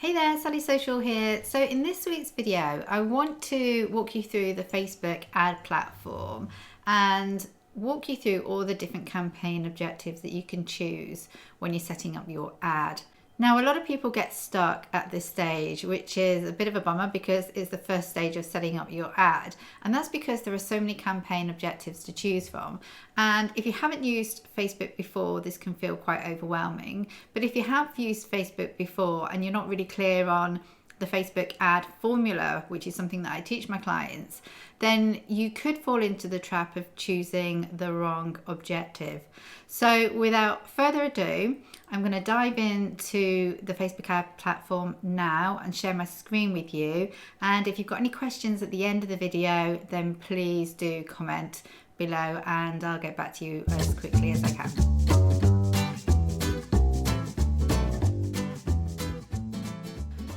Hey there, Sally Social here. So in this week's video, I want to walk you through the Facebook ad platform and walk you through all the different campaign objectives that you can choose when you're setting up your ad. Now, a lot of people get stuck at this stage, which is a bit of a bummer because it's the first stage of setting up your ad. And that's because there are so many campaign objectives to choose from. And if you haven't used Facebook before, this can feel quite overwhelming. But if you have used Facebook before and you're not really clear on the Facebook ad formula, which is something that I teach my clients, then you could fall into the trap of choosing the wrong objective. So without further ado, I'm going to dive into the Facebook ad platform now and share my screen with you. And if you've got any questions at the end of the video, then please do comment below and I'll get back to you as quickly as I can.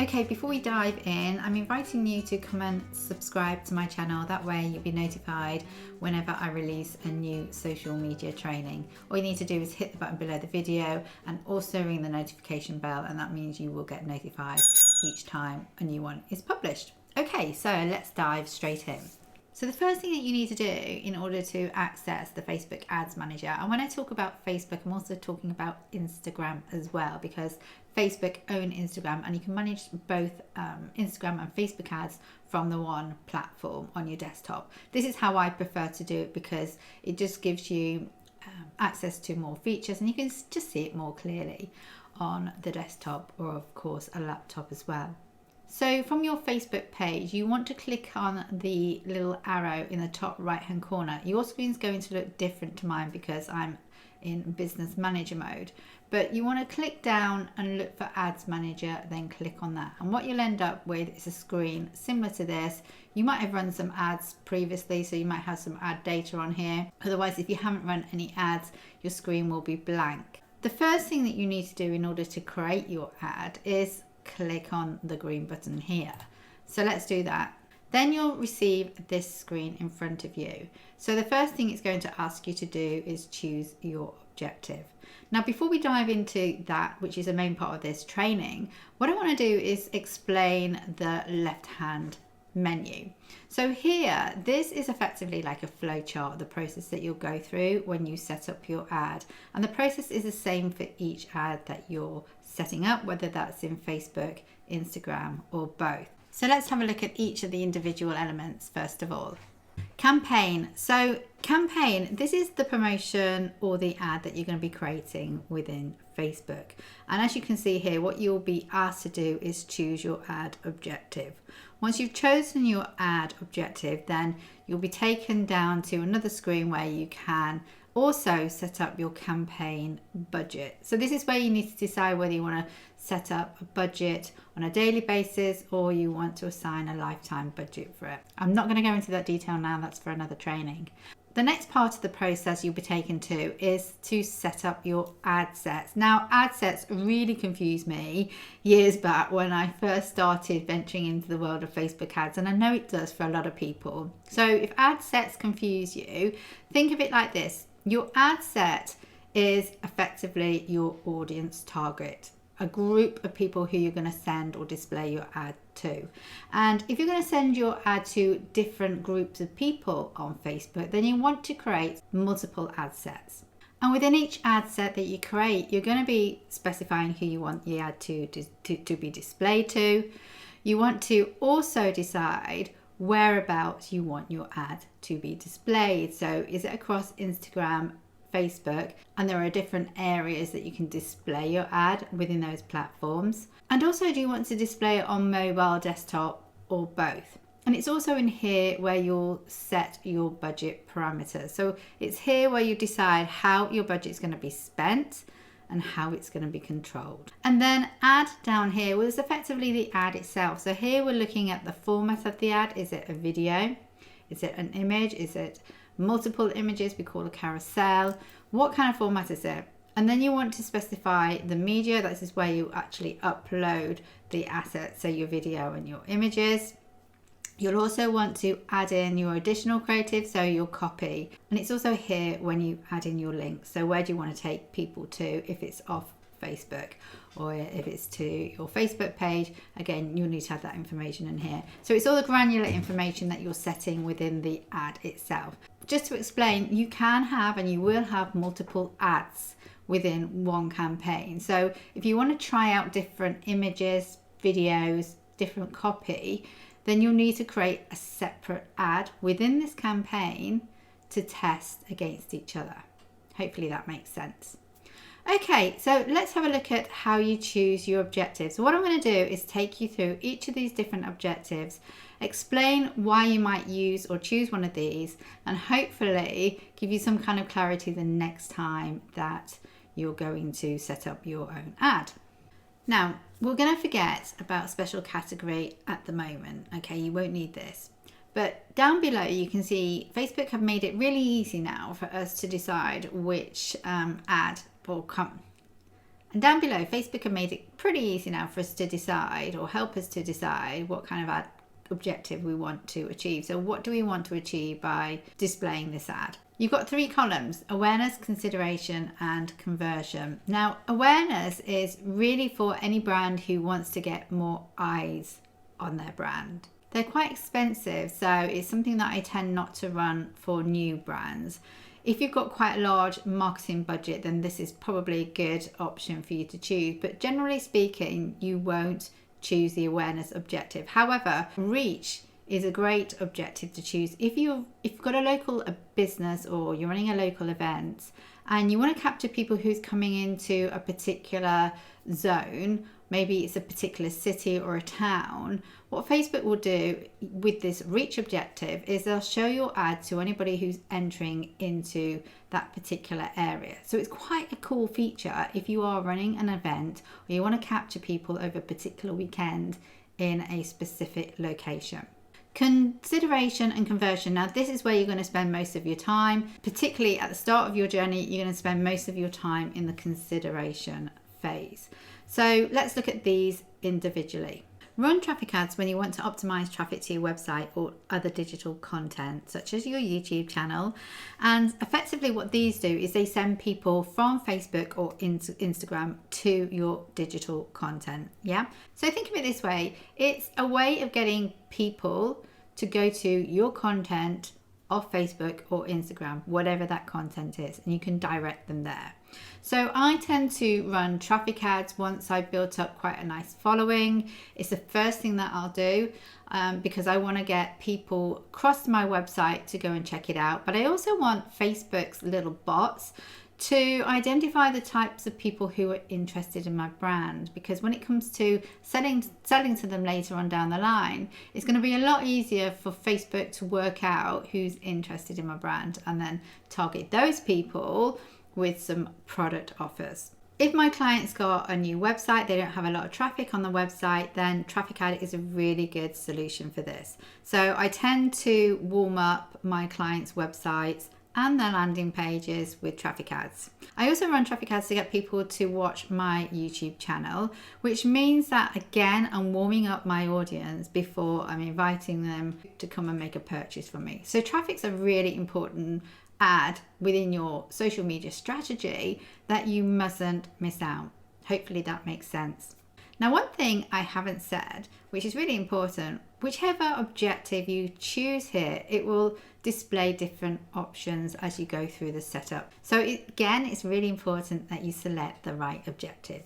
Okay, before we dive in, I'm inviting you to come and subscribe to my channel. That way you'll be notified whenever I release a new social media training. All you need to do is hit the button below the video and also ring the notification bell, and that means you will get notified each time a new one is published. Okay, so let's dive straight in. So the first thing that you need to do in order to access the Facebook Ads Manager, and when I talk about Facebook, I'm also talking about Instagram as well, because Facebook own Instagram and you can manage both Instagram and Facebook ads from the one platform on your desktop. This is how I prefer to do it because it just gives you access to more features and you can just see it more clearly on the desktop or of course a laptop as well. So from your Facebook page, you want to click on the little arrow in the top right hand corner. Your screen is going to look different to mine because I'm in business manager mode, but you want to click down and look for ads manager, then click on that, and what you'll end up with is a screen similar to this. You might have run some ads previously, so you might have some ad data on here. Otherwise, if you haven't run any ads, your screen will be blank. The first thing that you need to do in order to create your ad is click on the green button here. So let's do that. Then you'll receive this screen in front of you. So the first thing it's going to ask you to do is choose your objective. Now, before we dive into that, which is a main part of this training, what I want to do is explain the left-hand menu. So here, this is effectively like a flow chart, the process that you'll go through when you set up your ad. And the process is the same for each ad that you're setting up, whether that's in Facebook, Instagram, or both. So let's have a look at each of the individual elements first of all. Campaign. So campaign, this is the promotion or the ad that you're going to be creating within Facebook. And as you can see here, what you'll be asked to do is choose your ad objective. Once you've chosen your ad objective, then you'll be taken down to another screen where you can also set up your campaign budget. So this is where you need to decide whether you want to set up a budget on a daily basis or you want to assign a lifetime budget for it. I'm not going to go into that detail now, that's for another training. The next part of the process you'll be taken to is to set up your ad sets. Now, ad sets really confused me years back when I first started venturing into the world of Facebook ads, and I know it does for a lot of people. So if ad sets confuse you, think of it like this. Your ad set is effectively your audience target, a group of people who you're going to send or display your ad to. And if you're going to send your ad to different groups of people on Facebook, then you want to create multiple ad sets. And within each ad set that you create, you're going to be specifying who you want the ad to be displayed to. You want to also decide whereabouts you want your ad to be displayed. So is it across Instagram, Facebook, and there are different areas that you can display your ad within those platforms. And also, do you want to display it on mobile, desktop, or both? And it's also in here where you'll set your budget parameters. So it's here where you decide how your budget is going to be spent and how it's going to be controlled. And then ad down here was effectively the ad itself. So here we're looking at the format of the ad. Is it a video? Is it an image? Is it multiple images? We call a carousel. What kind of format is it? And then you want to specify the media. This is where you actually upload the assets, so your video and your images. You'll also want to add in your additional creative, so your copy. And it's also here when you add in your links. So where do you want to take people to if it's off Facebook, or if it's to your Facebook page, again, you'll need to have that information in here. So it's all the granular information that you're setting within the ad itself. Just to explain, you can have and you will have multiple ads within one campaign. So if you want to try out different images, videos, different copy, then you'll need to create a separate ad within this campaign to test against each other. Hopefully that makes sense. Okay, so let's have a look at how you choose your objectives. So what I'm going to do is take you through each of these different objectives, explain why you might use or choose one of these, and hopefully give you some kind of clarity the next time that you're going to set up your own ad. Now, we're going to forget about special category at the moment. Okay, you won't need this. But down below, you can see Facebook have made it really easy now for us to decide which ad will come. And down below, Facebook have made it pretty easy now for us to decide, or help us to decide, what kind of ad objective we want to achieve. So what do we want to achieve by displaying this ad? You've got 3 columns: awareness, consideration, and conversion. Now, awareness is really for any brand who wants to get more eyes on their brand. They're quite expensive, so it's something that I tend not to run for new brands. If you've got quite a large marketing budget, then this is probably a good option for you to choose. But generally speaking, you won't choose the awareness objective. However, reach is a great objective to choose if you've got a local business, or you're running a local event and you want to capture people who's coming into a particular zone. Maybe it's a particular city or a town. What Facebook will do with this reach objective is they'll show your ad to anybody who's entering into that particular area. So it's quite a cool feature if you are running an event or you want to capture people over a particular weekend in a specific location. Consideration and conversion. Now, this is where you're going to spend most of your time, particularly at the start of your journey. You're going to spend most of your time in the consideration phase. So let's look at these individually. Run traffic ads when you want to optimize traffic to your website or other digital content, such as your YouTube channel. And effectively what these do is they send people from Facebook or Instagram to your digital content. Yeah. So think of it this way. It's a way of getting people to go to your content off Facebook or Instagram, whatever that content is, and you can direct them there. So I tend to run traffic ads once I've built up quite a nice following. It's the first thing that I'll do because I want to get people across to my website to go and check it out. But I also want Facebook's little bots to identify the types of people who are interested in my brand, because when it comes to selling to them later on down the line, it's going to be a lot easier for Facebook to work out who's interested in my brand and then target those people with some product offers. If my client's got a new website, they don't have a lot of traffic on the website, then traffic ad is a really good solution for this. So I tend to warm up my clients' websites and their landing pages with traffic ads. I also run traffic ads to get people to watch my YouTube channel, which means that again, I'm warming up my audience before I'm inviting them to come and make a purchase from me. So traffic's a really important ad within your social media strategy that you mustn't miss out. Hopefully that makes sense. Now, one thing I haven't said, which is really important, whichever objective you choose here, it will display different options as you go through the setup. So again, it's really important that you select the right objective.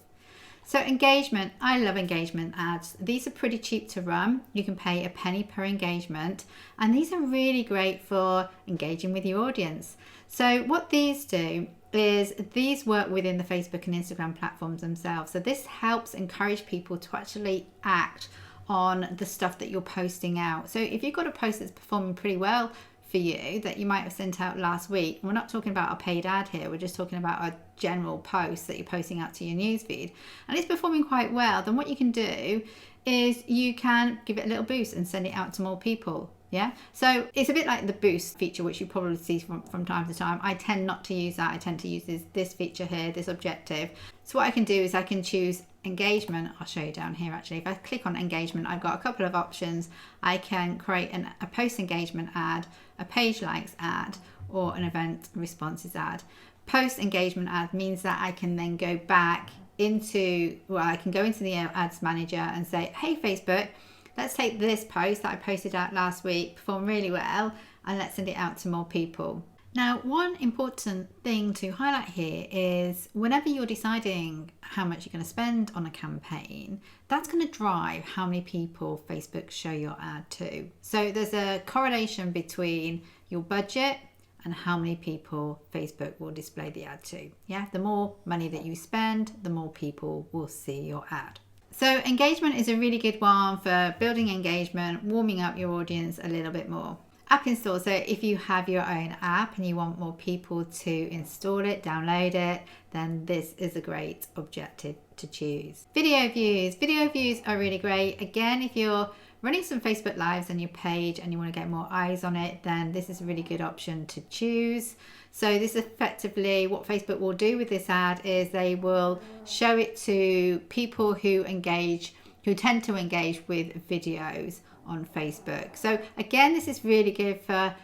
So engagement, I love engagement ads. These are pretty cheap to run. You can pay a penny per engagement, and these are really great for engaging with your audience. So what these do is these work within the Facebook and Instagram platforms themselves. So this helps encourage people to actually act on the stuff that you're posting out. So if you've got a post that's performing pretty well for you that you might have sent out last week, we're not talking about a paid ad here, we're just talking about a general post that you're posting out to your newsfeed, and it's performing quite well, then what you can do is you can give it a little boost and send it out to more people. Yeah, so it's a bit like the boost feature, which you probably see from time to time. I tend not to use that. I tend to use this feature here, this objective. So what I can do is I can choose engagement. I'll show you down here actually. If I click on engagement, I've got a couple of options. I can create a post engagement ad, a page likes ad, or an event responses ad. Post engagement ad means that I can then go back I can go into the ads manager and say, hey Facebook, let's take this post that I posted out last week, performed really well, and let's send it out to more people. Now, one important thing to highlight here is whenever you're deciding how much you're going to spend on a campaign, that's going to drive how many people Facebook show your ad to. So there's a correlation between your budget and how many people Facebook will display the ad to. Yeah, the more money that you spend, the more people will see your ad. So engagement is a really good one for building engagement, warming up your audience a little bit more. App install. So if you have your own app and you want more people to install it, download it, then this is a great objective to choose. Video views. Video views are really great. Again, if you're running some Facebook Lives on your page and you want to get more eyes on it, then this is a really good option to choose. So this effectively, what Facebook will do with this ad is they will show it to people who tend to engage with videos on Facebook. So again, this is really good for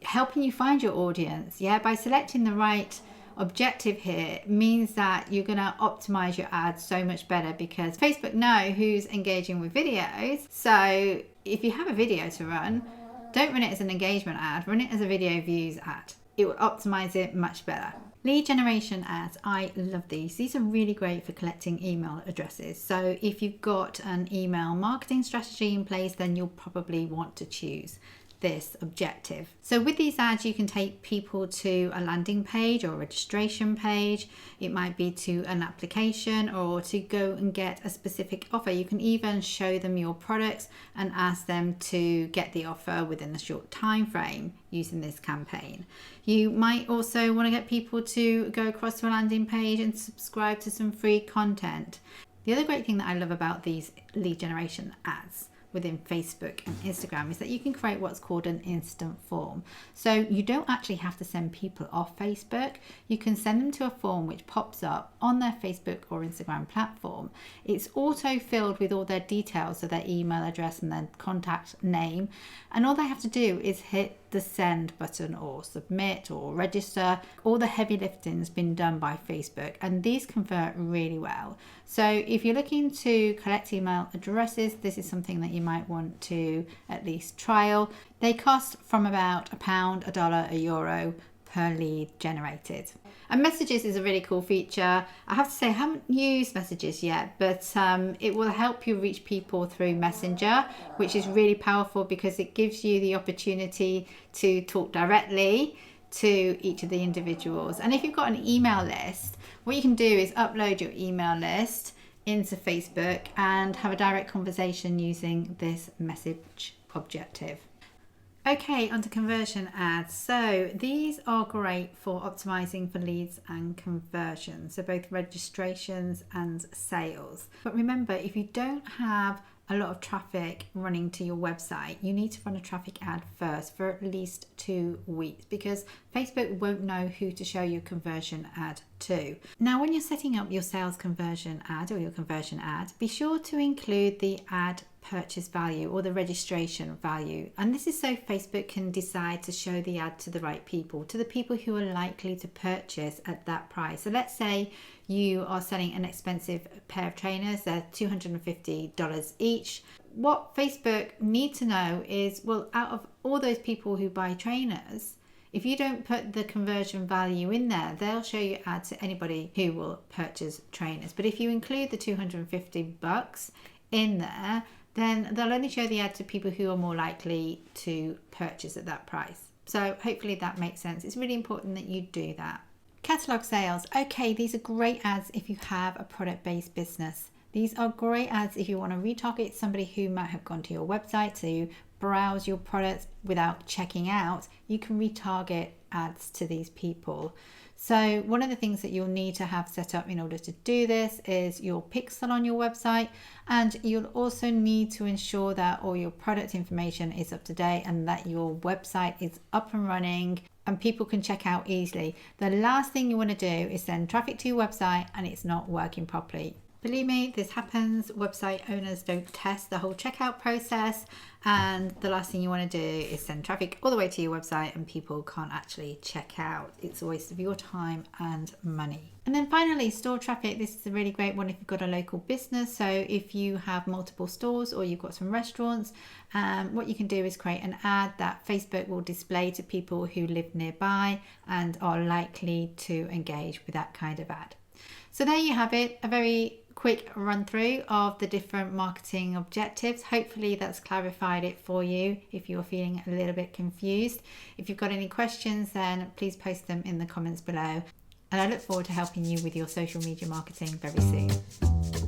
helping you find your audience. Yeah, by selecting the right objective here means that you're going to optimize your ads so much better, because Facebook know who's engaging with videos. So if you have a video to run, don't run it as an engagement ad, run it as a video views ad. It will optimize it much better. Lead generation ads, I love these. These are really great for collecting email addresses. So if you've got an email marketing strategy in place, then you'll probably want to choose this objective. So with these ads, you can take people to a landing page or a registration page. It might be to an application or to go and get a specific offer. You can even show them your products and ask them to get the offer within a short time frame using this campaign. You might also want to get people to go across to a landing page and subscribe to some free content. The other great thing that I love about these lead generation ads within Facebook and Instagram is that you can create what's called an instant form. So you don't actually have to send people off Facebook. You can send them to a form which pops up on their Facebook or Instagram platform. It's auto filled with all their details, so their email address and their contact name. And all they have to do is hit the send button or submit or register. All the heavy lifting's been done by Facebook, and these convert really well. So if you're looking to collect email addresses, this is something that you might want to at least trial. They cost from about £1, $1, €1 per lead generated. And messages is a really cool feature. I have to say I haven't used messages yet, but it will help you reach people through Messenger, which is really powerful because it gives you the opportunity to talk directly to each of the individuals. And if you've got an email list, what you can do is upload your email list into Facebook and have a direct conversation using this message objective. Okay, onto conversion ads. So these are great for optimizing for leads and conversions, so both registrations and sales. But remember, if you don't have a lot of traffic running to your website, you need to run a traffic ad first for at least 2 weeks, because Facebook won't know who to show your conversion ad to. Now, when you're setting up your sales conversion ad or your conversion ad, be sure to include the ad purchase value or the registration value. And this is so Facebook can decide to show the ad to the right people, to the people who are likely to purchase at that price. So let's say you are selling an expensive pair of trainers, they're $250 each. What Facebook need to know is, well, out of all those people who buy trainers, if you don't put the conversion value in there, they'll show you ads to anybody who will purchase trainers. But if you include the $250 in there, then they'll only show the ad to people who are more likely to purchase at that price. So hopefully that makes sense. It's really important that you do that. Catalog sales. Okay, these are great ads if you have a product-based business. These are great ads if you want to retarget somebody who might have gone to your website to browse your products without checking out. You can retarget ads to these people. So one of the things that you'll need to have set up in order to do this is your pixel on your website, and you'll also need to ensure that all your product information is up to date and that your website is up and running and people can check out easily. The last thing you want to do is send traffic to your website and it's not working properly. Believe me, this happens. Website owners don't test the whole checkout process, and the last thing you want to do is send traffic all the way to your website and people can't actually check out. It's a waste of your time and money. And then finally, store traffic. This is a really great one if you've got a local business. So if you have multiple stores or you've got some restaurants, what you can do is create an ad that Facebook will display to people who live nearby and are likely to engage with that kind of ad. So there you have it, a very quick run through of the different marketing objectives. Hopefully that's clarified it for you if you're feeling a little bit confused. If you've got any questions, then please post them in the comments below. And I look forward to helping you with your social media marketing very soon.